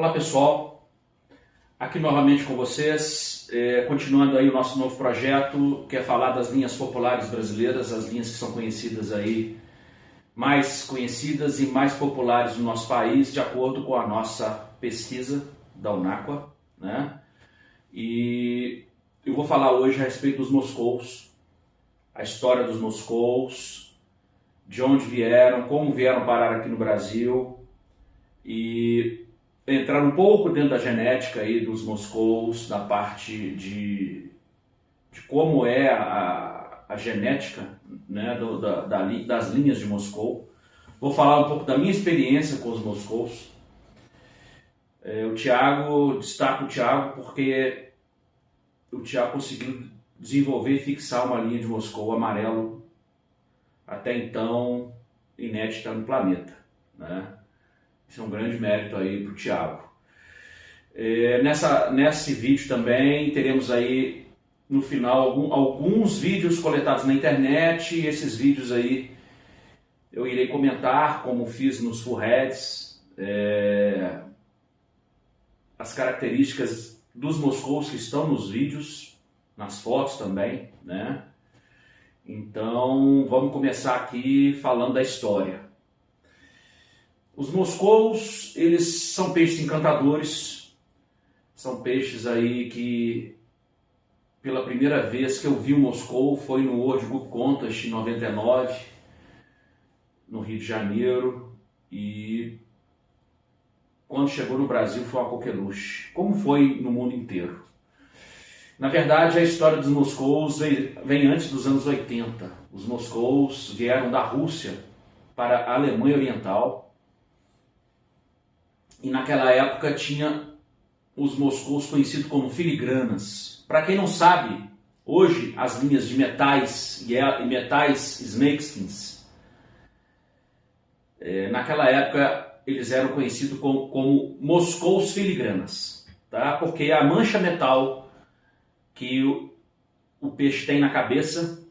Olá pessoal, aqui novamente com vocês, continuando aí o nosso novo projeto, que é falar das linhas populares brasileiras, as linhas que são conhecidas aí, mais conhecidas e mais populares no nosso país, de acordo com a nossa pesquisa da Unáqua, né? E eu vou falar hoje a respeito dos Moscous, a história dos Moscous, de onde vieram, como vieram parar aqui no Brasil e entrar um pouco dentro da genética aí dos Moscous, da parte de como é a genética, né, das linhas de Moscou. Vou falar um pouco da minha experiência com os Moscous. Destaco o Thiago porque o Thiago conseguiu desenvolver e fixar uma linha de Moscou amarelo até então inédita no planeta, né? Isso é um grande mérito aí para o Thiago. Nesse vídeo também teremos aí no final alguns vídeos coletados na internet. E esses vídeos aí eu irei comentar, como fiz nos Full Heads, as características dos Moscous que estão nos vídeos, nas fotos também, né? Então vamos começar aqui falando da história. Os Moscous, eles são peixes encantadores, são peixes aí que, pela primeira vez que eu vi o Moscou foi no World Book Contest em 99, no Rio de Janeiro, e quando chegou no Brasil foi uma coqueluche, como foi no mundo inteiro. Na verdade, a história dos Moscous vem antes dos anos 80. Os Moscous vieram da Rússia para a Alemanha Oriental, e naquela época tinha os Moscous conhecidos como filigranas. Para quem não sabe, hoje as linhas de metais e metais snakeskins, naquela época eles eram conhecidos como Moscous filigranas, tá? Porque a mancha metal que o peixe tem na cabeça,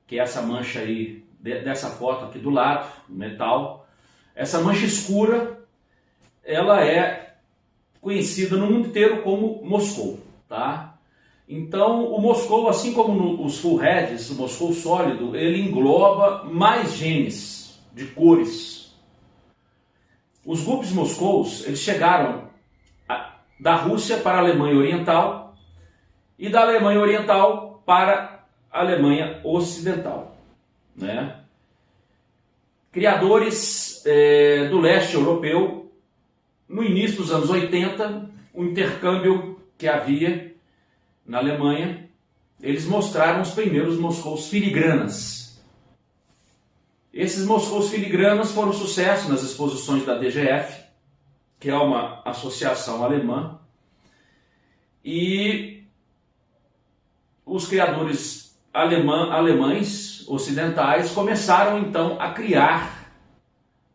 que é essa mancha aí, dessa foto aqui do lado, metal, essa mancha escura, ela é conhecida no mundo inteiro como Moscou, tá? Então, o Moscou, assim como os Full Heads, o Moscou sólido, ele engloba mais genes de cores. Os guppies Moscous, eles chegaram da Rússia para a Alemanha Oriental e da Alemanha Oriental para a Alemanha Ocidental, né? Criadores do leste europeu. No início dos anos 80, o intercâmbio que havia na Alemanha, eles mostraram os primeiros Moscous filigranas. Esses Moscous filigranas foram sucesso nas exposições da DGF, que é uma associação alemã, e os criadores alemães ocidentais começaram então a criar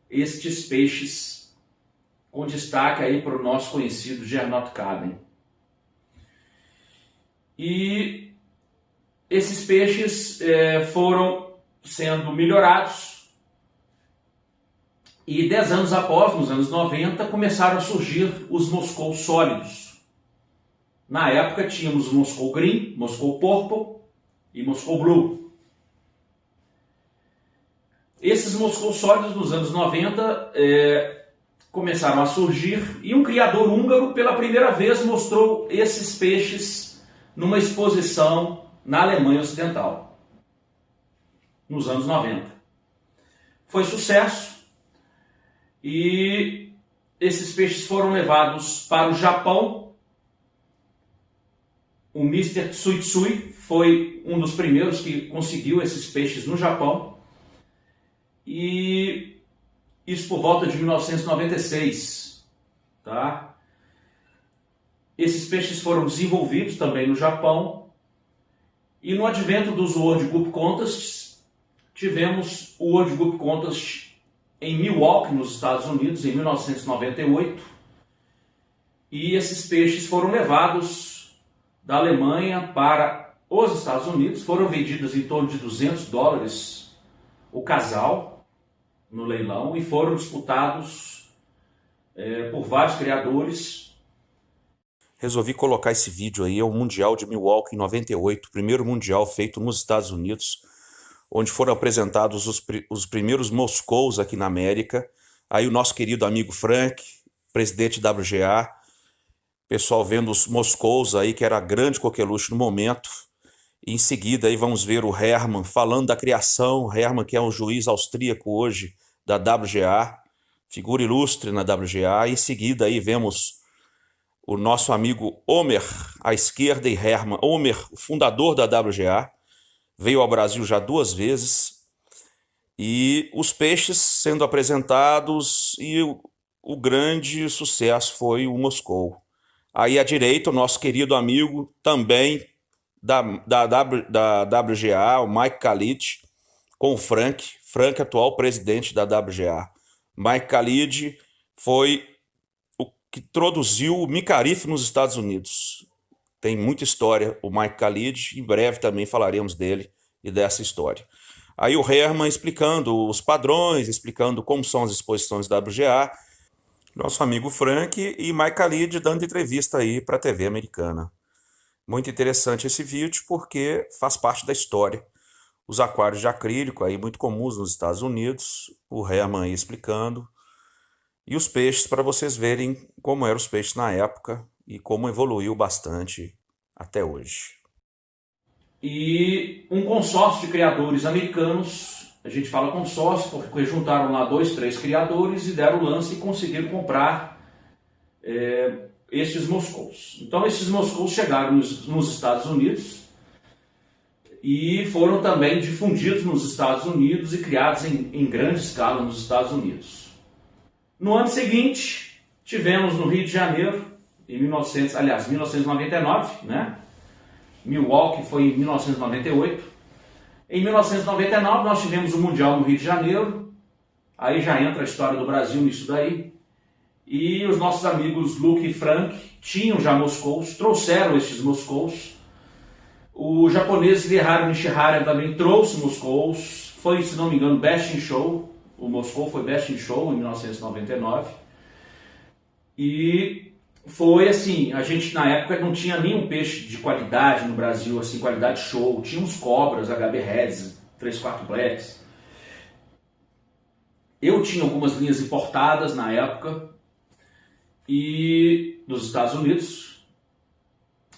estes peixes, com destaque aí para o nosso conhecido Gernot-Kaden. E esses peixes foram sendo melhorados e 10 anos após, nos anos 90, começaram a surgir os Moscou sólidos. Na época tínhamos o Moscou Green, Moscou Purple e Moscou Blue. Esses Moscou sólidos dos anos 90 começaram a surgir, e um criador húngaro pela primeira vez mostrou esses peixes numa exposição na Alemanha Ocidental, nos anos 90. Foi sucesso e esses peixes foram levados para o Japão. O Mr. Tsuitsui foi um dos primeiros que conseguiu esses peixes no Japão, e isso por volta de 1996, tá? Esses peixes foram desenvolvidos também no Japão, e no advento dos World Book Contests, tivemos o World Book Contest em Milwaukee, nos Estados Unidos, em 1998, e esses peixes foram levados da Alemanha para os Estados Unidos, foram vendidos em torno de $200 o casal no leilão, e foram disputados por vários criadores. Resolvi colocar esse vídeo aí, é o Mundial de Milwaukee em 98, primeiro Mundial feito nos Estados Unidos, onde foram apresentados os primeiros Moscows aqui na América. Aí o nosso querido amigo Frank, presidente da WGA, pessoal vendo os Moscows aí, que era a grande coqueluche no momento. E em seguida aí vamos ver o Hermann falando da criação, Hermann que é um juiz austríaco hoje da WGA, figura ilustre na WGA. Em seguida aí vemos o nosso amigo Homer à esquerda e Hermann. Homer, o fundador da WGA, veio ao Brasil já 2 vezes. E os peixes sendo apresentados e o grande sucesso foi o Moscou. Aí à direita o nosso querido amigo também da WGA, o Mike Khalid, com o Frank, atual presidente da WGA. Mike Khalid foi o que introduziu o micarif nos Estados Unidos. Tem muita história o Mike Khalid, em breve também falaremos dele e dessa história. Aí o Hermann explicando os padrões, explicando como são as exposições da WGA. Nosso amigo Frank e Mike Khalid dando entrevista aí para a TV americana. Muito interessante esse vídeo porque faz parte da história. Os aquários de acrílico aí muito comuns nos Estados Unidos, o Hermann aí explicando. E os peixes para vocês verem como eram os peixes na época e como evoluiu bastante até hoje. E um consórcio de criadores americanos, a gente fala consórcio porque juntaram lá 2, 3 criadores e deram o lance e conseguiram comprar estes Moscows. Então esses Moscows chegaram nos Estados Unidos e foram também difundidos nos Estados Unidos e criados em grande escala nos Estados Unidos. No ano seguinte, tivemos no Rio de Janeiro, em 1999, né? Milwaukee foi em 1998. Em 1999 nós tivemos o Mundial no Rio de Janeiro. Aí já entra a história do Brasil nisso daí. E os nossos amigos Luke e Frank tinham já Moscows, trouxeram estes Moscows. O japonês Hideharu Nishihara também trouxe Moscows. Foi, se não me engano, Best in Show. O Moscou foi Best in Show em 1999. E foi assim, a gente na época não tinha nenhum peixe de qualidade no Brasil, assim, qualidade show. Tinha uns cobras, HB Reds, 3/4 Blacks. Eu tinha algumas linhas importadas na época e dos Estados Unidos,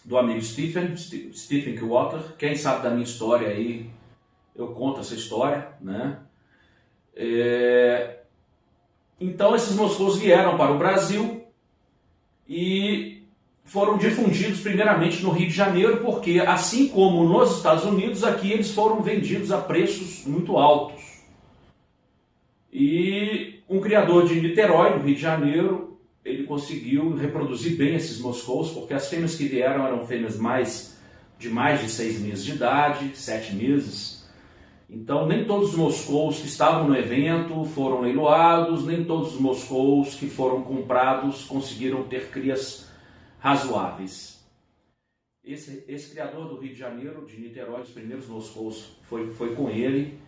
do amigo Stephen Kewater. Quem sabe da minha história aí, eu conto essa história, né? Então esses Moscows vieram para o Brasil e foram difundidos primeiramente no Rio de Janeiro, porque assim como nos Estados Unidos, aqui eles foram vendidos a preços muito altos. E um criador de Niterói, no Rio de Janeiro, ele conseguiu reproduzir bem esses Moscows, porque as fêmeas que vieram eram fêmeas de mais de 6 meses de idade, 7 meses. Então nem todos os Moscows que estavam no evento foram leiloados, nem todos os Moscows que foram comprados conseguiram ter crias razoáveis. Esse criador do Rio de Janeiro, de Niterói, os primeiros Moscows, foi com ele.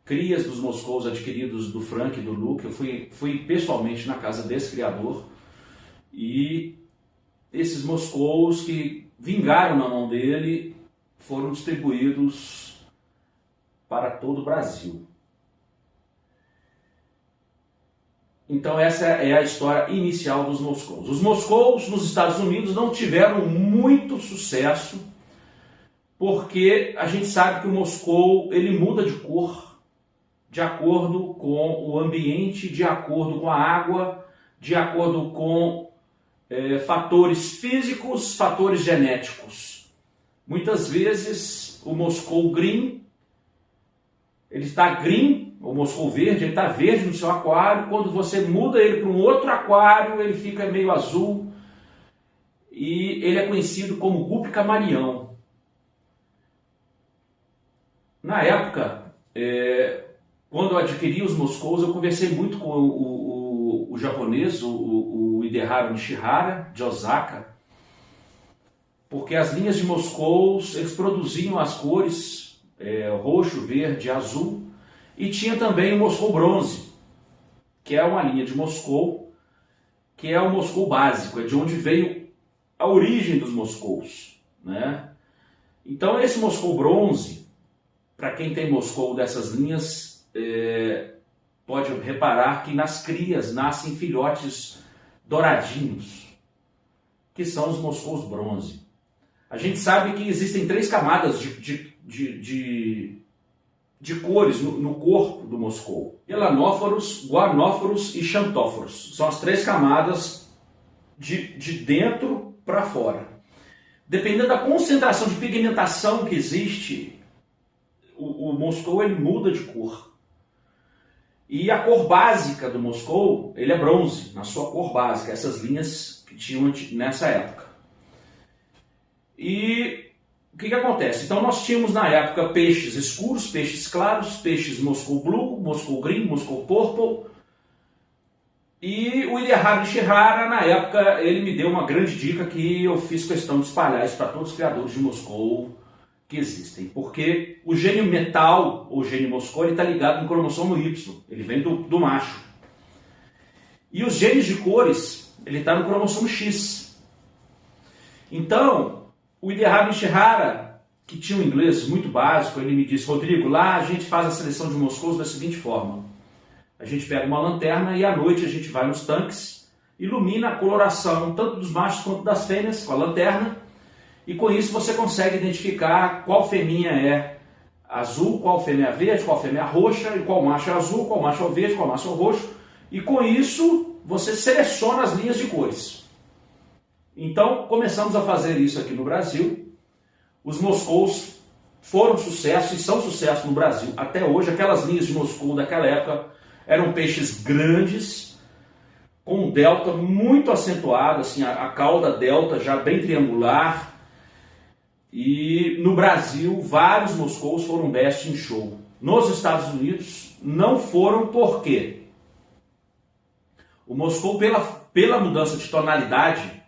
Crias dos Moscows adquiridos do Frank e do Luke, eu fui pessoalmente na casa desse criador. E esses Moscows que vingaram na mão dele foram distribuídos para todo o Brasil. Então essa é a história inicial dos Moscows. Os Moscows nos Estados Unidos não tiveram muito sucesso, porque a gente sabe que o Moscou ele muda de cor de acordo com o ambiente, de acordo com a água, de acordo com fatores físicos, fatores genéticos. Muitas vezes o Moscou green, ele está green, o Moscou verde, ele está verde no seu aquário. Quando você muda ele para um outro aquário, ele fica meio azul. E ele é conhecido como Guppy camaleão. Na época, quando eu adquiri os Moscows, eu conversei muito com o japonês, o Hideharu Nishihara, de Osaka, porque as linhas de Moscows, eles produziam as cores roxo, verde, azul, e tinha também o Moscou bronze, que é uma linha de Moscou que é o Moscou básico, é de onde veio a origem dos Moscous, né? Então esse Moscou bronze, para quem tem Moscou dessas linhas, pode reparar que nas crias nascem filhotes douradinhos, que são os Moscous bronze. A gente sabe que existem 3 camadas de cores no corpo do Moscou: elanóforos, guanóforos e xantóforos. São as 3 camadas de dentro para fora. Dependendo da concentração de pigmentação que existe, o Moscou ele muda de cor. E a cor básica do Moscou, ele é bronze, na sua cor básica, essas linhas que tinham nessa época. E o que acontece? Então nós tínhamos na época peixes escuros, peixes claros, peixes Moscou Blue, Moscou Green, Moscou Purple. E o Ilya Nishihara, na época, ele me deu uma grande dica que eu fiz questão de espalhar isso para todos os criadores de Moscou que existem. Porque o gene metal, ou gene Moscou, ele está ligado no cromossomo Y, ele vem do macho. E os genes de cores, ele está no cromossomo X. Então, o Ilya Nishihara, que tinha um inglês muito básico, ele me disse: Rodrigo, lá a gente faz a seleção de Moscous da seguinte forma: a gente pega uma lanterna e à noite a gente vai nos tanques, ilumina a coloração tanto dos machos quanto das fêmeas com a lanterna, e com isso você consegue identificar qual fêmea é azul, qual fêmea é verde, qual fêmea é roxa, e qual macho é azul, qual macho é verde, qual macho é roxo, e com isso você seleciona as linhas de cores. Então começamos a fazer isso aqui no Brasil. Os Moscous foram sucesso e são sucesso no Brasil até hoje. Aquelas linhas de Moscou daquela época eram peixes grandes, com um delta muito acentuado, assim, a cauda delta já bem triangular. E no Brasil, vários Moscous foram best in show. Nos Estados Unidos, não foram. Por quê? O Moscou, pela mudança de tonalidade,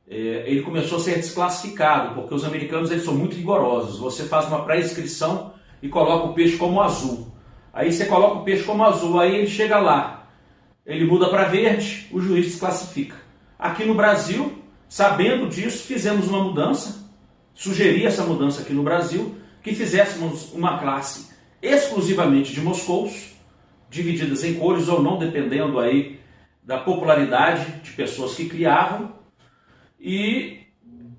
ele começou a ser desclassificado, porque os americanos eles são muito rigorosos. Você faz uma pré-inscrição e coloca o peixe como azul. Aí você coloca o peixe como azul, aí ele chega lá, ele muda para verde, o juiz desclassifica. Aqui no Brasil, sabendo disso, fizemos uma mudança, sugeri essa mudança aqui no Brasil, que fizéssemos uma classe exclusivamente de Moscous, divididas em cores ou não, dependendo aí da popularidade de pessoas que criavam, e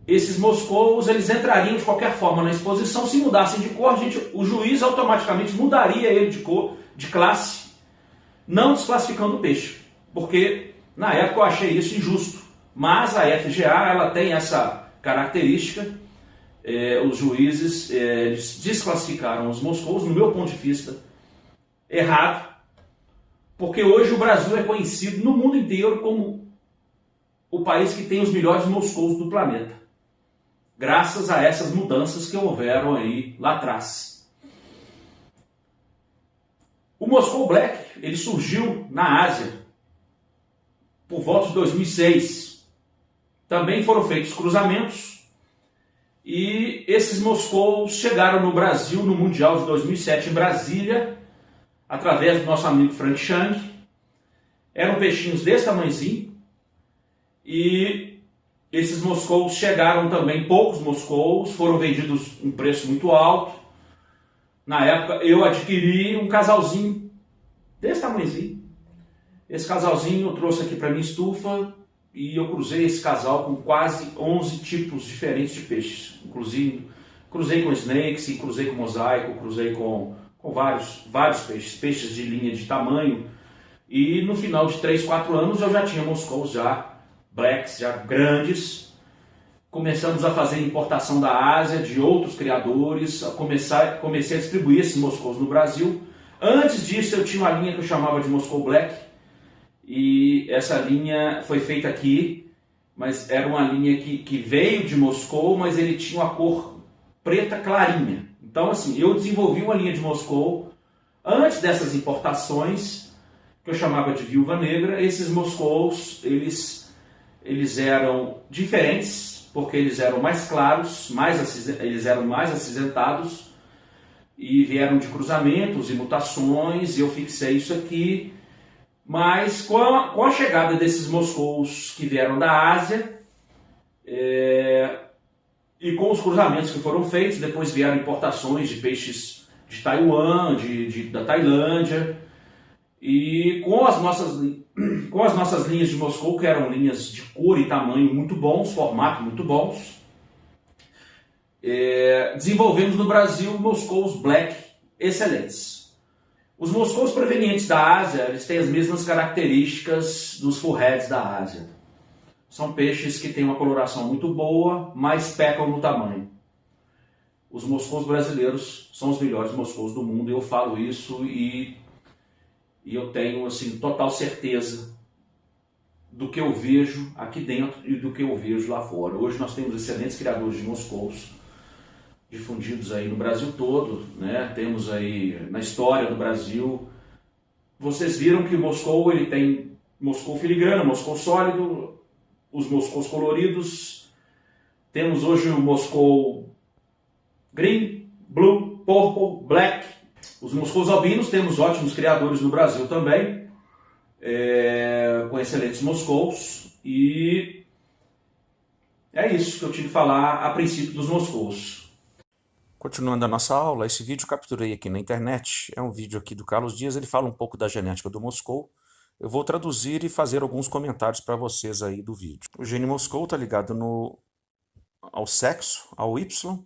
esses Moscous, eles entrariam de qualquer forma na exposição. Se mudassem de cor, o juiz automaticamente mudaria ele de cor, de classe, não desclassificando o peixe. Porque na época eu achei isso injusto. Mas a FGA, ela tem essa característica. Os juízes eles desclassificaram os Moscous, no meu ponto de vista, errado. Porque hoje o Brasil é conhecido no mundo inteiro como o país que tem os melhores Moscous do planeta, graças a essas mudanças que houveram aí lá atrás. O Moscou Black, ele surgiu na Ásia por volta de 2006. Também foram feitos cruzamentos e esses Moscous chegaram no Brasil no Mundial de 2007 em Brasília, através do nosso amigo Frank Chang. Eram peixinhos desse tamanhozinho e esses Moscous chegaram também, poucos Moscous, foram vendidos em preço muito alto. Na época eu adquiri um casalzinho desse tamanhozinho. Esse casalzinho eu trouxe aqui para minha estufa e eu cruzei esse casal com quase 11 tipos diferentes de peixes. Inclusive, cruzei com snakes, cruzei com mosaico, cruzei com vários peixes, peixes de linha de tamanho. E no final de 3, 4 anos eu já tinha Moscous já blacks, já grandes. Começamos a fazer importação da Ásia, de outros criadores, comecei a distribuir esses Moscous no Brasil. Antes disso eu tinha uma linha que eu chamava de Moscou Black, e essa linha foi feita aqui, mas era uma linha que veio de Moscou, mas ele tinha uma cor preta clarinha. Então assim, eu desenvolvi uma linha de Moscou antes dessas importações, que eu chamava de Viúva Negra. Esses Moscous, eles eram diferentes, porque eles eram mais claros, eles eram mais acinzentados, e vieram de cruzamentos e mutações, e eu fixei isso aqui. Mas com a chegada desses moscous que vieram da Ásia, e com os cruzamentos que foram feitos, depois vieram importações de peixes de Taiwan, da Tailândia, e com as nossas linhas de Moscou, que eram linhas de cor e tamanho muito bons, formato muito bons, desenvolvemos no Brasil Moscous Black excelentes. Os Moscous provenientes da Ásia, eles têm as mesmas características dos fullheads da Ásia. São peixes que têm uma coloração muito boa, mas pecam no tamanho. Os Moscous brasileiros são os melhores Moscous do mundo, eu falo isso e eu tenho assim, total certeza do que eu vejo aqui dentro e do que eu vejo lá fora. Hoje nós temos excelentes criadores de Moscous difundidos aí no Brasil todo, né? Temos aí na história do Brasil. Vocês viram que o Moscou ele tem Moscou filigrana, Moscou sólido, os Moscous coloridos. Temos hoje o Moscou green, blue, purple, black. Os Moscous albinos, temos ótimos criadores no Brasil também, com excelentes Moscous. E é isso que eu tive que falar a princípio dos Moscous. Continuando a nossa aula, esse vídeo eu capturei aqui na internet, é um vídeo aqui do Carlos Dias, ele fala um pouco da genética do Moscou. Eu vou traduzir e fazer alguns comentários para vocês aí do vídeo. O gene Moscou está ligado ao sexo, ao Y.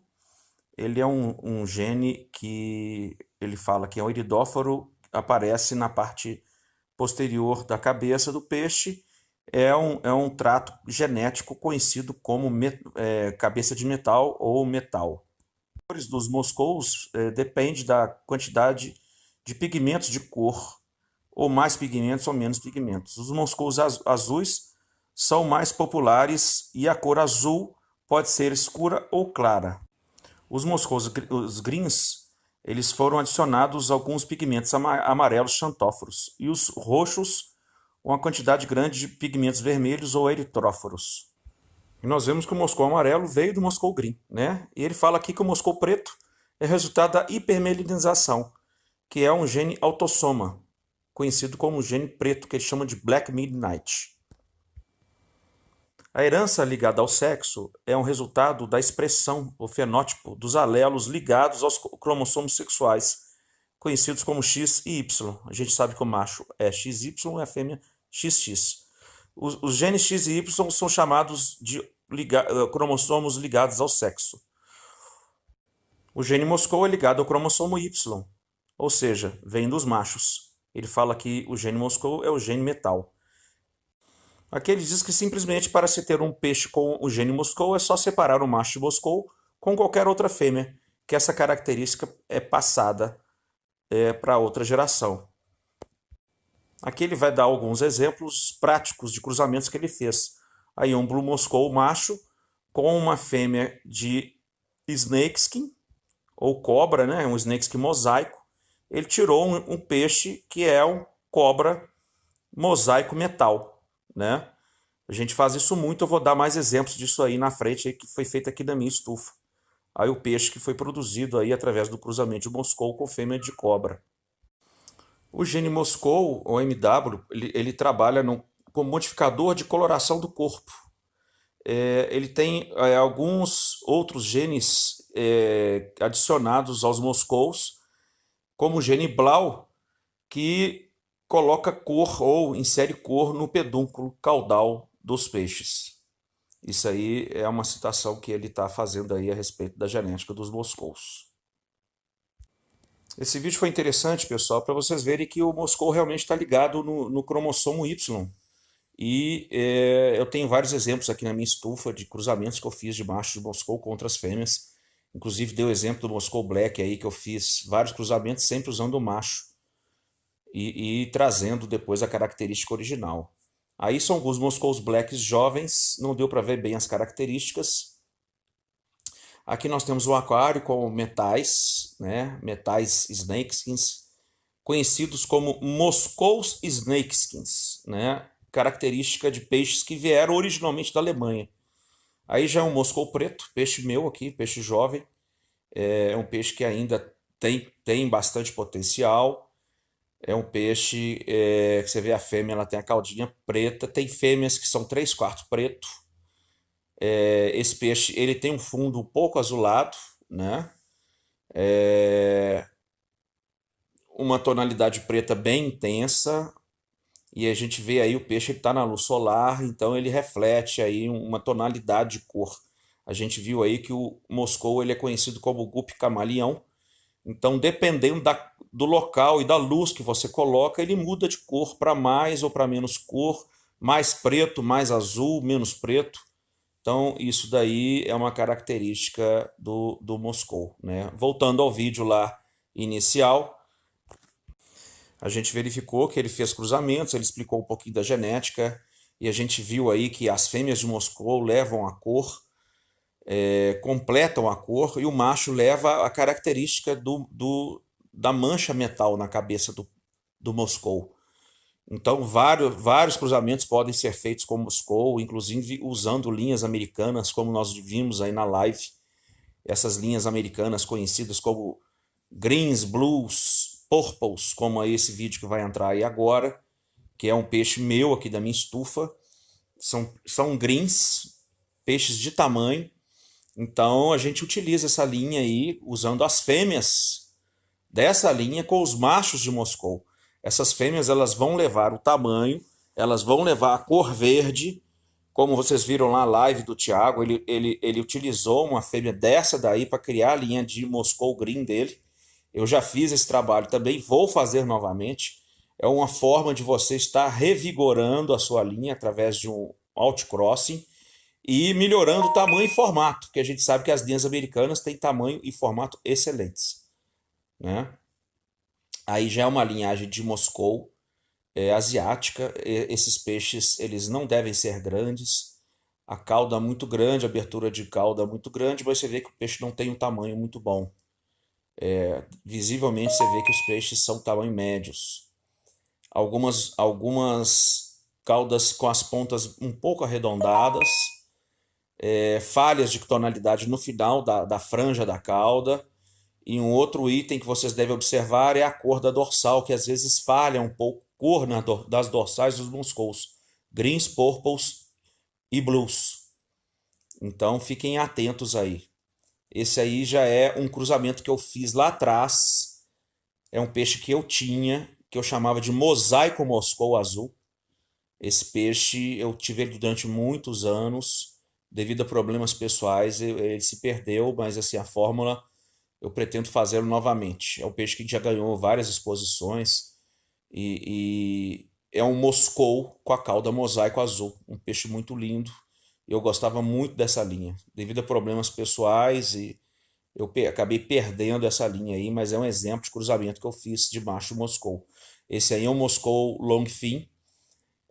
Ele é um gene que ele fala que é um iridóforo, aparece na parte posterior da cabeça do peixe. É um trato genético conhecido como cabeça de metal ou metal. As cores dos Moscous depende da quantidade de pigmentos de cor, ou mais pigmentos ou menos pigmentos. Os Moscous azuis são mais populares e a cor azul pode ser escura ou clara. Os Moscous greens, eles foram adicionados alguns pigmentos amarelos xantóforos e os roxos uma quantidade grande de pigmentos vermelhos ou eritróforos. E nós vemos que o Moscou amarelo veio do Moscou green, né? E ele fala aqui que o Moscou preto é resultado da hipermelinização, que é um gene autossoma, conhecido como gene preto, que ele chama de Black Midnight. A herança ligada ao sexo é um resultado da expressão, o fenótipo, dos alelos ligados aos cromossomos sexuais, conhecidos como X e Y. A gente sabe que o macho é XY e a fêmea XX. Os genes X e Y são chamados de cromossomos ligados ao sexo. O gene Moscou é ligado ao cromossomo Y, ou seja, vem dos machos. Ele fala que o gene Moscou é o gene metal. Aqui ele diz que simplesmente para se ter um peixe com o gene Moscou é só separar o macho de Moscou com qualquer outra fêmea, que essa característica é passada para outra geração. Aqui ele vai dar alguns exemplos práticos de cruzamentos que ele fez. Aí um Blue Moscou macho com uma fêmea de snakeskin, ou cobra, né? Um snakeskin mosaico. Ele tirou um peixe que é um cobra mosaico metal, né? A gente faz isso muito, eu vou dar mais exemplos disso aí na frente, aí, que foi feito aqui na minha estufa. Aí o peixe que foi produzido aí através do cruzamento de Moscou com fêmea de cobra. O gene Moscou, ou MW, ele trabalha como modificador de coloração do corpo. Ele tem alguns outros genes adicionados aos Moscous, como o gene Blau, que coloca cor ou insere cor no pedúnculo caudal dos peixes. Isso aí é uma citação que ele está fazendo aí a respeito da genética dos Moscous. Esse vídeo foi interessante, pessoal, para vocês verem que o Moscou realmente está ligado no cromossomo Y. E eu tenho vários exemplos aqui na minha estufa de cruzamentos que eu fiz de machos de Moscou contra as fêmeas. Inclusive dei o exemplo do Moscou Black aí, que eu fiz vários cruzamentos sempre usando o macho. E trazendo depois a característica original. Aí são alguns Moscous Blacks jovens, não deu para ver bem as características. Aqui nós temos o aquário com metais, né? Metais snakeskins, conhecidos como Moscous snakeskins, né? Característica de peixes que vieram originalmente da Alemanha. Aí já é um Moscou preto, peixe meu aqui, peixe jovem. É um peixe que ainda tem bastante potencial. É um peixe que você vê a fêmea, ela tem a caudinha preta. Tem fêmeas que são 3/4 preto. Esse peixe ele tem um fundo um pouco azulado, né? É, uma tonalidade preta bem intensa. E a gente vê aí o peixe está na luz solar, então ele reflete aí uma tonalidade de cor. A gente viu aí que o moscou ele é conhecido como gupe camaleão. Então, dependendo do local e da luz que você coloca, ele muda de cor para mais ou para menos cor, mais preto, mais azul, menos preto. Então, isso daí é uma característica do moscou, né? Voltando ao vídeo lá inicial, a gente verificou que ele fez cruzamentos, ele explicou um pouquinho da genética, e a gente viu aí que as fêmeas de Moscou levam a cor, completam a cor, e o macho leva a característica da mancha metal na cabeça do Moscou. Então, vários cruzamentos podem ser feitos com Moscou, inclusive usando linhas americanas, como nós vimos aí na live, essas linhas americanas conhecidas como greens, blues, purples, como é esse vídeo que vai entrar aí agora, que é um peixe meu aqui da minha estufa. São greens, peixes de tamanho. Então a gente utiliza essa linha aí usando as fêmeas dessa linha com os machos de Moscou. Essas fêmeas elas vão levar o tamanho, elas vão levar a cor verde, como vocês viram lá na live do Thiago, ele utilizou uma fêmea dessa daí para criar a linha de Moscou Green dele. Eu já fiz esse trabalho também, vou fazer novamente. É uma forma de você estar revigorando a sua linha através de um outcrossing e melhorando o tamanho e formato, porque a gente sabe que as linhas americanas têm tamanho e formato excelentes, né? Aí já é uma linhagem de Moscou, asiática. Esses peixes eles não devem ser grandes, a cauda muito grande, a abertura de cauda muito grande, mas você vê que o peixe não tem um tamanho muito bom. Visivelmente você vê que os peixes são tamanho médios. Algumas caudas com as pontas um pouco arredondadas, falhas de tonalidade no final da franja da cauda. E um outro item que vocês devem observar é a cor da dorsal, que às vezes falha um pouco cor das dorsais dos muscous, greens, purples e blues. Então fiquem atentos aí. Esse aí já é um cruzamento que eu fiz lá atrás. É um peixe que eu tinha, que eu chamava de mosaico moscou azul. Esse peixe eu tive ele durante muitos anos. Devido a problemas pessoais, ele se perdeu, mas assim, a fórmula eu pretendo fazê-lo novamente. É um peixe que já ganhou várias exposições e é um moscou com a cauda mosaico azul. Um peixe muito lindo. Eu gostava muito dessa linha. Devido a problemas pessoais, e eu acabei perdendo essa linha aí, mas é um exemplo de cruzamento que eu fiz de macho moscou. Esse aí é um moscou long fin.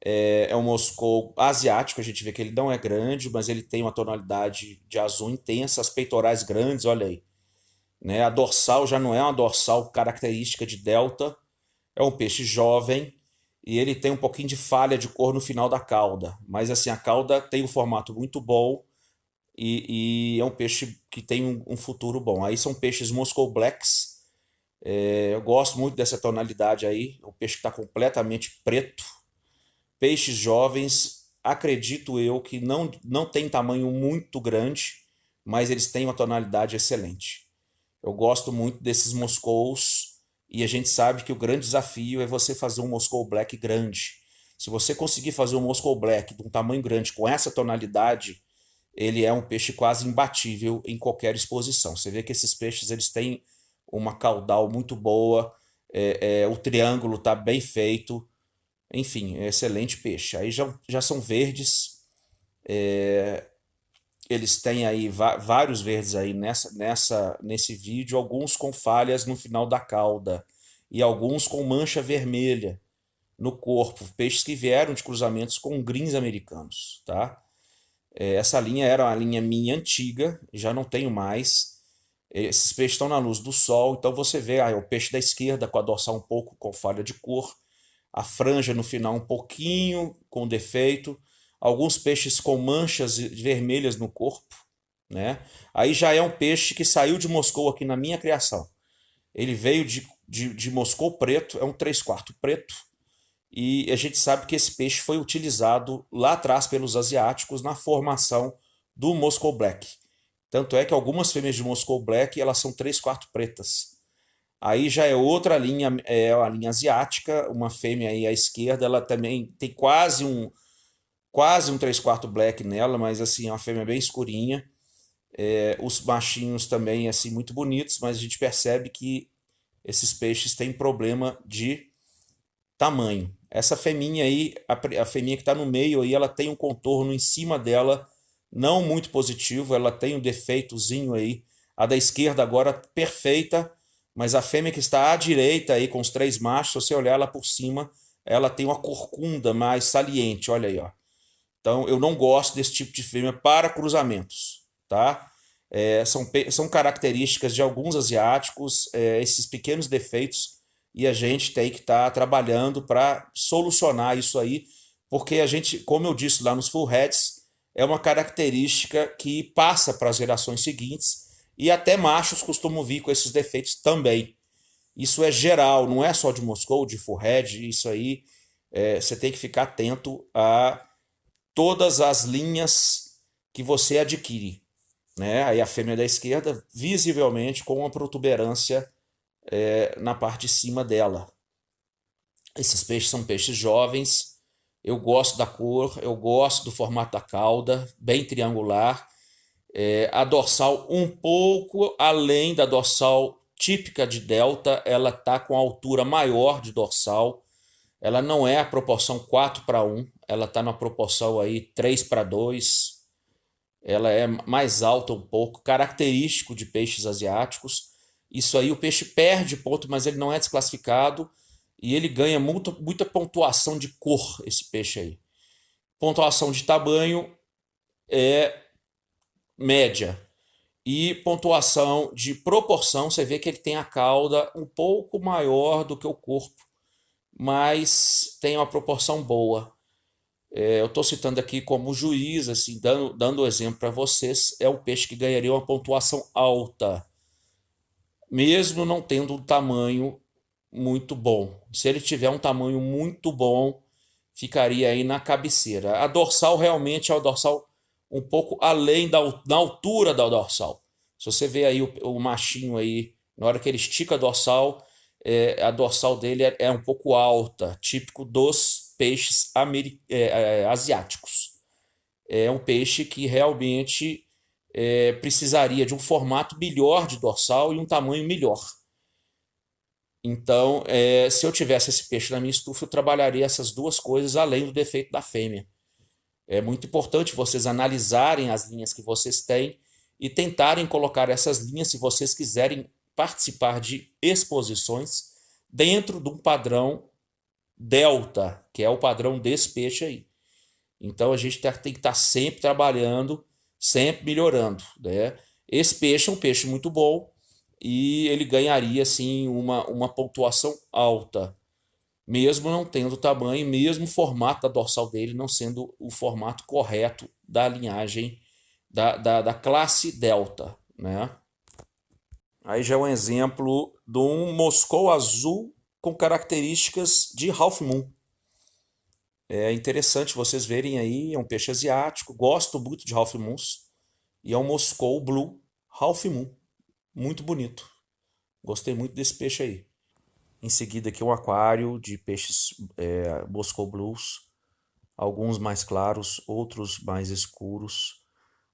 É um moscou asiático, a gente vê que ele não é grande, mas ele tem uma tonalidade de azul intensa, as peitorais grandes, olha aí. Né? A dorsal já não é uma dorsal característica de delta, é um peixe jovem e ele tem um pouquinho de falha de cor no final da cauda, mas assim a cauda tem um formato muito bom e é um peixe que tem um futuro bom. Aí são peixes Moscow Blacks, eu gosto muito dessa tonalidade aí, o peixe que está completamente preto. Peixes jovens, acredito eu que não tem tamanho muito grande, mas eles têm uma tonalidade excelente. Eu gosto muito desses Moscous e a gente sabe que o grande desafio é você fazer um Moscow Black grande. Se você conseguir fazer um Moscow Black de um tamanho grande com essa tonalidade, ele é um peixe quase imbatível em qualquer exposição. Você vê que esses peixes eles têm uma caudal muito boa, o triângulo está bem feito, enfim, é excelente peixe. Aí já são verdes, eles têm aí vários verdes aí nesse vídeo, alguns com falhas no final da cauda e alguns com mancha vermelha no corpo, peixes que vieram de cruzamentos com greens americanos, tá? Essa linha era uma linha minha antiga, já não tenho mais. Esses peixes estão na luz do sol, então você vê o peixe da esquerda com a dorsal um pouco com falha de cor, a franja no final um pouquinho com defeito, alguns peixes com manchas vermelhas no corpo, né? Aí já é um peixe que saiu de Moscou aqui na minha criação. Ele veio de Moscou preto, é um 3/4 preto, e a gente sabe que esse peixe foi utilizado lá atrás pelos asiáticos na formação do Moscow Black. Tanto é que algumas fêmeas de Moscow Black elas são 3/4 pretas. Aí já é outra linha, é a linha asiática, uma fêmea aí à esquerda, ela também tem quase um 3/4 black nela, mas assim, é uma fêmea bem escurinha. Os machinhos também assim muito bonitos, mas a gente percebe que esses peixes têm problema de tamanho. Essa feminha aí, a feminha que está no meio aí, ela tem um contorno em cima dela não muito positivo, ela tem um defeitozinho aí. A da esquerda agora perfeita, mas a fêmea que está à direita aí com os 3 machos, se você olhar ela por cima, ela tem uma corcunda mais saliente, olha aí, ó. Então eu não gosto desse tipo de fêmea para cruzamentos, tá? São características de alguns asiáticos, esses pequenos defeitos, e a gente tem que estar trabalhando para solucionar isso aí, porque a gente, como eu disse lá nos full heads, é uma característica que passa para as gerações seguintes, e até machos costumam vir com esses defeitos também. Isso é geral, não é só de Moscou, de full head, isso aí você tem que ficar atento a todas as linhas que você adquire, né? Aí a fêmea da esquerda, visivelmente com uma protuberância na parte de cima dela. Esses peixes são peixes jovens. Eu gosto da cor, eu gosto do formato da cauda, bem triangular. A dorsal um pouco além da dorsal típica de delta, ela está com a altura maior de dorsal. Ela não é a proporção 4/1, ela está na proporção aí 3/2. Ela é mais alta um pouco, característico de peixes asiáticos. Isso aí o peixe perde ponto, mas ele não é desclassificado e ele ganha muita pontuação de cor, esse peixe aí. Pontuação de tamanho é média. E pontuação de proporção, você vê que ele tem a cauda um pouco maior do que o corpo, mas tem uma proporção boa. Eu estou citando aqui como juiz, assim, dando o exemplo para vocês, é o peixe que ganharia uma pontuação alta, mesmo não tendo um tamanho muito bom. Se ele tiver um tamanho muito bom, ficaria aí na cabeceira. A dorsal realmente é a dorsal um pouco além da altura da dorsal. Se você vê aí o machinho aí, na hora que ele estica a dorsal dele é um pouco alta, típico dos peixes asiáticos. É um peixe que realmente precisaria de um formato melhor de dorsal e um tamanho melhor. Então, se eu tivesse esse peixe na minha estufa, eu trabalharia essas duas coisas além do defeito da fêmea. É muito importante vocês analisarem as linhas que vocês têm e tentarem colocar essas linhas, se vocês quiserem participar de exposições dentro de um padrão delta, que é o padrão desse peixe aí. Então a gente tem que estar sempre trabalhando, sempre melhorando, né? Esse peixe é um peixe muito bom e ele ganharia assim uma pontuação alta, mesmo não tendo tamanho, mesmo o formato da dorsal dele não sendo o formato correto da linhagem da classe delta, né? Aí já é um exemplo de um Moscou azul com características de Half Moon. É interessante vocês verem aí, é um peixe asiático, gosto muito de Half Moons, e é um Moscou Blue Half Moon, muito bonito. Gostei muito desse peixe aí. Em seguida aqui um aquário de peixes Moscou Blues, alguns mais claros, outros mais escuros,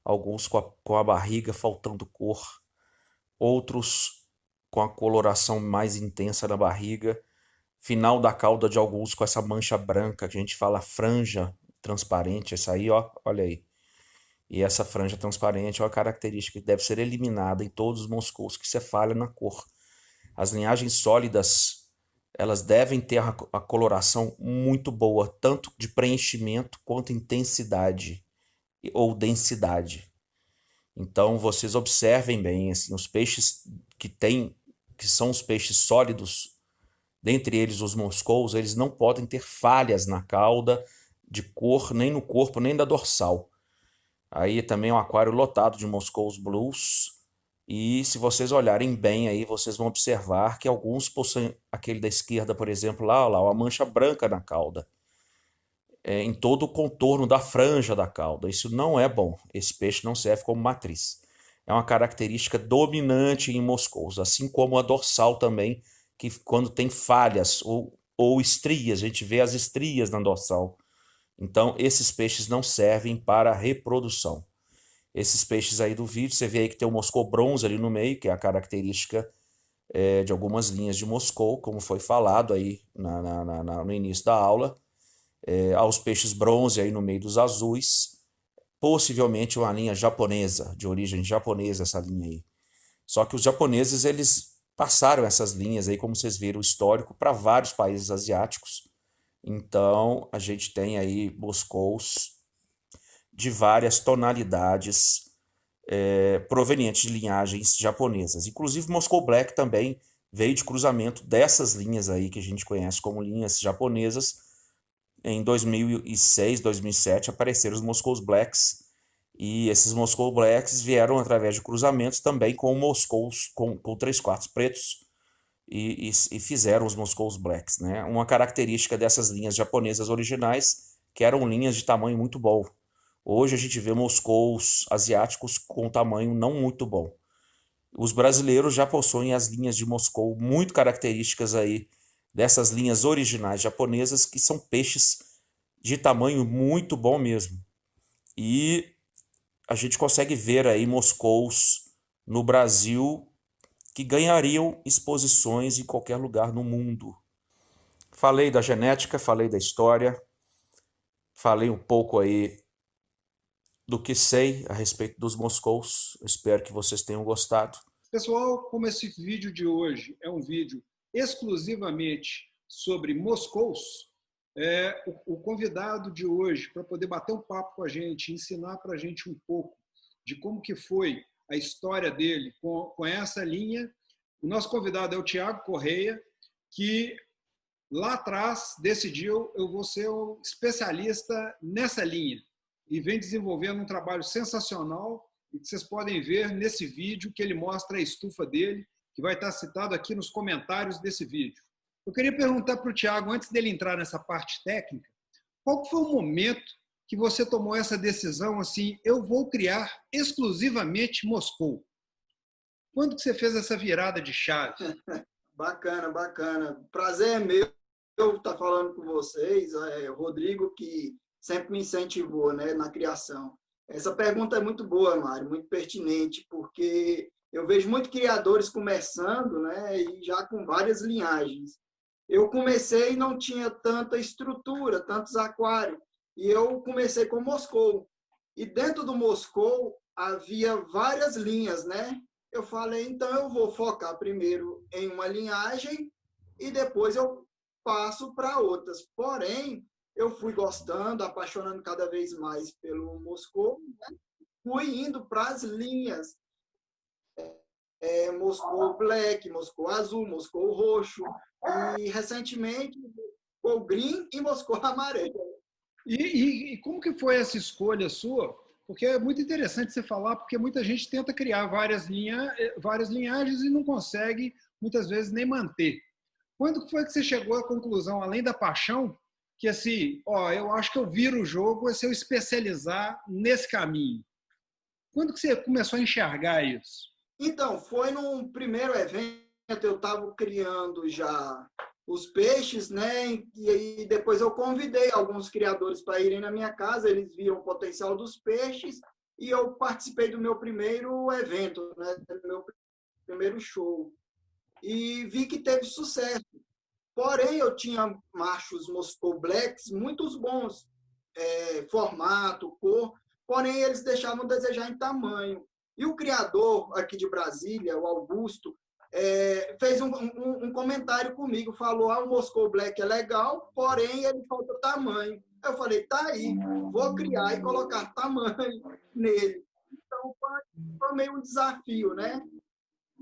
alguns com a barriga faltando cor, outros com a coloração mais intensa na barriga, final da cauda de alguns com essa mancha branca que a gente fala franja transparente, essa aí, ó, olha aí. E essa franja transparente é uma característica que deve ser eliminada em todos os moscous que se falha na cor. As linhagens sólidas, elas devem ter a coloração muito boa, tanto de preenchimento quanto intensidade ou densidade. Então vocês observem bem, assim, os peixes que são os peixes sólidos, dentre eles os moscous, eles não podem ter falhas na cauda de cor, nem no corpo, nem da dorsal. Aí também é um aquário lotado de Moscous Blues, E se vocês olharem bem aí, vocês vão observar que alguns possuem, aquele da esquerda, por exemplo, lá, uma mancha branca na cauda, em todo o contorno da franja da cauda. Isso não é bom. Esse peixe não serve como matriz. É uma característica dominante em moscous, assim como a dorsal também, que quando tem falhas ou estrias, a gente vê as estrias na dorsal. Então, esses peixes não servem para reprodução. Esses peixes aí do vídeo, você vê aí que tem o moscou bronze ali no meio, que é a característica de algumas linhas de moscou, como foi falado aí no início da aula. Há os peixes bronze aí no meio dos azuis, possivelmente uma linha japonesa, de origem japonesa essa linha aí. Só que os japoneses, eles passaram essas linhas aí, como vocês viram, o histórico, para vários países asiáticos. Então, a gente tem aí moscous de várias tonalidades provenientes de linhagens japonesas. Inclusive, Moscow Black também veio de cruzamento dessas linhas aí que a gente conhece como linhas japonesas. Em 2006, 2007 apareceram os Moscow Blacks, e esses Moscow Blacks vieram através de cruzamentos também com Moscous com 3/4 pretos, e fizeram os Moscow Blacks, né? Uma característica dessas linhas japonesas originais, que eram linhas de tamanho muito bom. Hoje a gente vê moscous asiáticos com tamanho não muito bom. Os brasileiros já possuem as linhas de Moscou muito características aí dessas linhas originais japonesas, que são peixes de tamanho muito bom mesmo. E a gente consegue ver aí moscous no Brasil que ganhariam exposições em qualquer lugar no mundo. Falei da genética, falei da história, falei um pouco aí do que sei a respeito dos moscous. Espero que vocês tenham gostado. Pessoal, como esse vídeo de hoje é um vídeo exclusivamente sobre moscous, o convidado de hoje, para poder bater um papo com a gente, ensinar para a gente um pouco de como que foi a história dele com essa linha, o nosso convidado é o Thiago Correia, que lá atrás decidiu: eu vou ser um especialista nessa linha, e vem desenvolvendo um trabalho sensacional, e que vocês podem ver nesse vídeo, que ele mostra a estufa dele, que vai estar citado aqui nos comentários desse vídeo. Eu queria perguntar para o Thiago, antes dele entrar nessa parte técnica, qual foi o momento que você tomou essa decisão, assim, eu vou criar exclusivamente Moscou? Quando que você fez essa virada de chave? Bacana, bacana. Prazer é meu estar falando com vocês. O Rodrigo, que sempre me incentivou, né, na criação. Essa pergunta é muito boa, Mário, muito pertinente, porque eu vejo muitos criadores começando, né, e já com várias linhagens. Eu comecei e não tinha tanta estrutura, tantos aquários, e eu comecei com Moscou. E dentro do Moscou havia várias linhas, né? Eu falei, então eu vou focar primeiro em uma linhagem e depois eu passo para outras. Porém, eu fui gostando, apaixonando cada vez mais pelo Moscou, né? Fui indo para as linhas. Moscou Black, Moscou Azul, Moscou Roxo, e recentemente Moscou Green e Moscou Amarelo. E como que foi essa escolha sua? Porque é muito interessante você falar, porque muita gente tenta criar várias linhagens e não consegue, muitas vezes, nem manter. Quando foi que você chegou à conclusão, além da paixão, que assim, eu acho que eu viro o jogo é se eu especializar nesse caminho? Quando que você começou a enxergar isso? Então, foi num primeiro evento, eu estava criando já os peixes, né? E aí depois eu convidei alguns criadores para irem na minha casa, eles viram o potencial dos peixes e eu participei do meu primeiro evento, né? Do meu primeiro show. E vi que teve sucesso. Porém, eu tinha machos Moscow Blacks muito bons, formato, cor, porém eles deixavam a desejar em tamanho. E o criador aqui de Brasília, o Augusto, fez um comentário comigo, falou, o Moscow Black é legal, porém ele falta tamanho. Eu falei, tá aí, vou criar e colocar tamanho nele. Então, foi meio um desafio, né?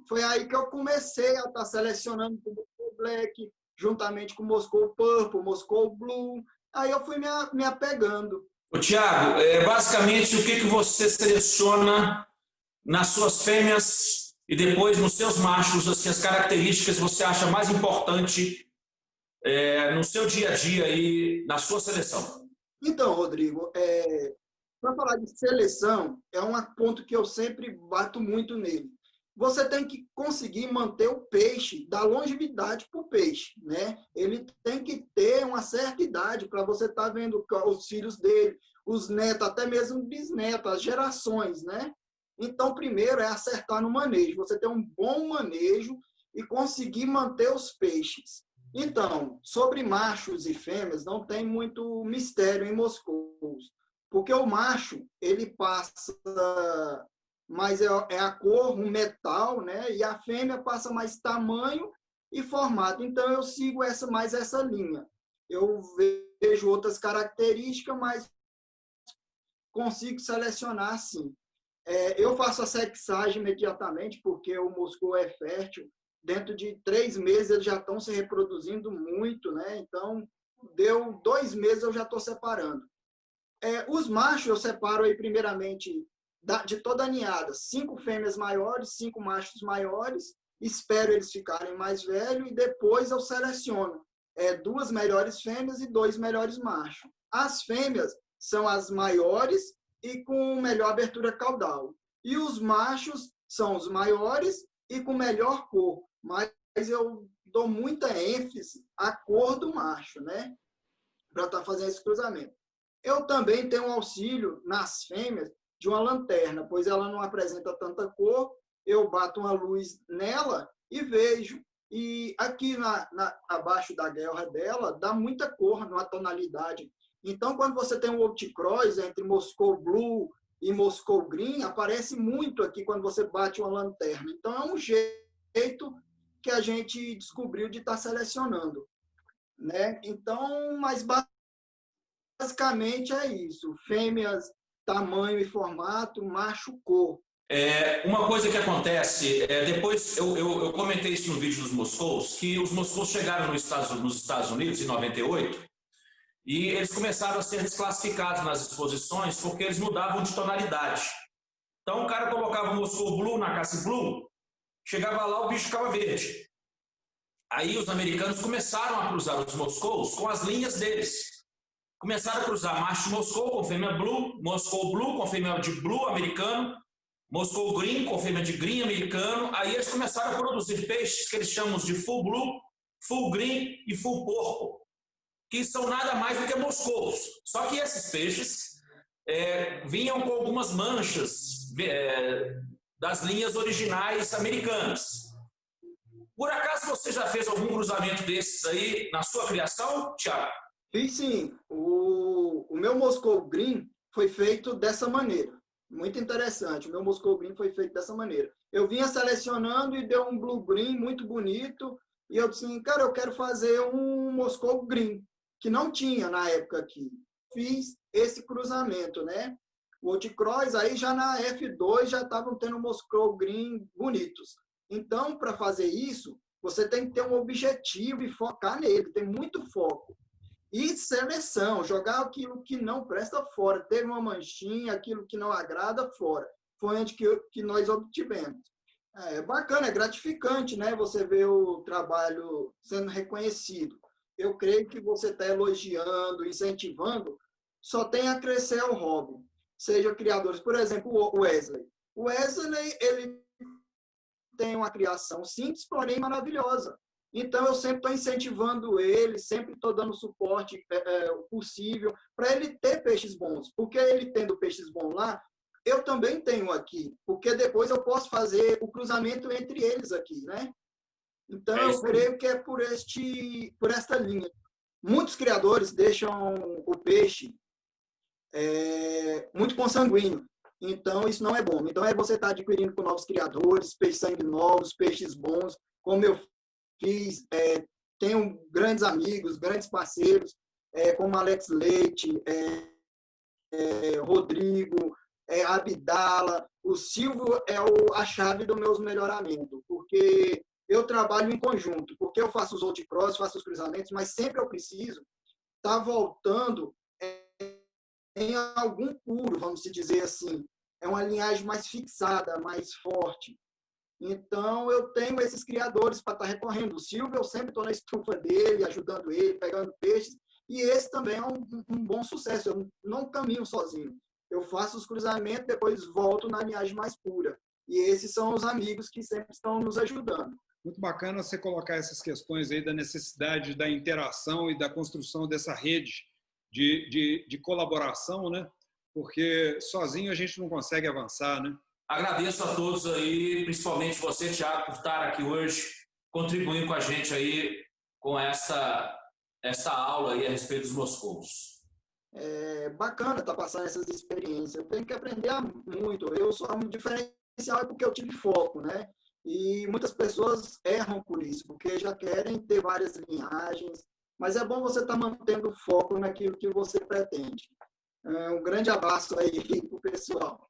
Foi aí que eu comecei a estar selecionando o Moscow Black, juntamente com o Moscow Purple, Moscow Blue. Aí eu fui me apegando. Ô, Thiago, basicamente, o que você seleciona nas suas fêmeas E depois, nos seus machos, assim, as características que você acha mais importante no seu dia a dia e na sua seleção? Então, Rodrigo, para falar de seleção, é um ponto que eu sempre bato muito nele. Você tem que conseguir manter o peixe, dar longevidade para o peixe, né? Ele tem que ter uma certa idade para você estar vendo os filhos dele, os netos, até mesmo bisnetos, as gerações, né? Então, primeiro é acertar no manejo. Você ter um bom manejo e conseguir manter os peixes. Então, sobre machos e fêmeas, não tem muito mistério em moscous, porque o macho, ele passa mais a cor, um metal, né? E a fêmea passa mais tamanho e formato. Então, eu sigo mais essa linha. Eu vejo outras características, mas consigo selecionar assim. Eu faço a sexagem imediatamente, porque o moscou é fértil. Dentro de 3 meses, eles já estão se reproduzindo muito, né? Então, deu 2 meses, eu já estou separando. Os machos, eu separo aí, primeiramente, de toda a ninhada, 5 fêmeas maiores, 5 machos maiores, espero eles ficarem mais velhos e depois eu seleciono 2 melhores fêmeas e 2 melhores machos. As fêmeas são as maiores e com melhor abertura caudal. E os machos são os maiores e com melhor cor. Mas eu dou muita ênfase à cor do macho, né? Para estar fazendo esse cruzamento. Eu também tenho um auxílio nas fêmeas de uma lanterna, pois ela não apresenta tanta cor. Eu bato uma luz nela e vejo. E aqui abaixo da guelra dela, dá muita cor, numa tonalidade. Então, quando você tem um outcross entre Moscow Blue e Moscow Green, aparece muito aqui quando você bate uma lanterna. Então, é um jeito que a gente descobriu de estar selecionando, né? Então, mas basicamente é isso. Fêmeas, tamanho e formato, macho, cor. Uma coisa que acontece, depois eu comentei isso no vídeo dos moscous, que os moscous chegaram nos Estados Unidos em 98 e eles começaram a ser desclassificados nas exposições porque eles mudavam de tonalidade. Então o cara colocava o Moscow Blue na caça Blue, chegava lá o bicho ficava verde. Aí os americanos começaram a cruzar os moscous com as linhas deles. Começaram a cruzar macho Moscou com fêmea Blue, Moscow Blue com fêmea de Blue americano, Moscow Green com fêmea de Green americano. Aí eles começaram a produzir peixes que eles chamam de Full Blue, Full Green e Full Porco, que são nada mais do que moscous. Só que esses peixes vinham com algumas manchas das linhas originais americanas. Por acaso você já fez algum cruzamento desses aí na sua criação, Thiago? Fiz sim. O meu Moscow Green foi feito dessa maneira. Muito interessante. O meu Moscow Green foi feito dessa maneira. Eu vinha selecionando e deu um Blue Green muito bonito. E eu disse, cara, eu quero fazer um Moscow Green, que não tinha na época aqui. Fiz esse cruzamento, né? O Outcross, aí já na F2 já estavam tendo Moscow Green bonitos. Então, para fazer isso, você tem que ter um objetivo e focar nele. Tem muito foco. E seleção, jogar aquilo que não presta fora. Teve uma manchinha, aquilo que não agrada, fora. Foi onde que nós obtivemos. É bacana, é gratificante, né? Você ver o trabalho sendo reconhecido. Eu creio que você está elogiando, incentivando, só tem a crescer o hobby. Seja criadores. Por exemplo, o Wesley. O Wesley, ele tem uma criação simples, porém maravilhosa. Então, eu sempre estou incentivando ele, sempre estou dando suporte possível para ele ter peixes bons. Porque ele tendo peixes bons lá, eu também tenho aqui. Porque depois eu posso fazer o cruzamento entre eles aqui, né? Então, eu creio que é por esta linha. Muitos criadores deixam o peixe muito consanguíneo. Então, isso não é bom. Então, você estar adquirindo com novos criadores, peixes sangue novos, peixes bons, como eu fiz, tenho grandes amigos, grandes parceiros, como Alex Leite, Rodrigo, Abdala. O Silvio é a chave do meu melhoramento, porque eu trabalho em conjunto, porque eu faço os outcross, faço os cruzamentos, mas sempre eu preciso estar voltando em algum puro, vamos dizer assim. É uma linhagem mais fixada, mais forte. Então, eu tenho esses criadores para estar recorrendo. O Silvio, eu sempre estou na estufa dele, ajudando ele, pegando peixes. E esse também é um bom sucesso. Eu não caminho sozinho. Eu faço os cruzamentos, depois volto na linhagem mais pura. E esses são os amigos que sempre estão nos ajudando. Muito bacana você colocar essas questões aí da necessidade da interação e da construção dessa rede de colaboração, né? Porque sozinho a gente não consegue avançar, né? Agradeço a todos aí, principalmente você, Thiago, por estar aqui hoje, contribuindo com a gente aí com essa aula aí a respeito dos moscous. É bacana estar passando essas experiências. Eu tenho que aprender muito. Eu sou um diferencial porque eu tive foco, né? E muitas pessoas erram por isso, porque já querem ter várias linhagens. Mas é bom você estar mantendo o foco naquilo que você pretende. Um grande abraço aí para o pessoal.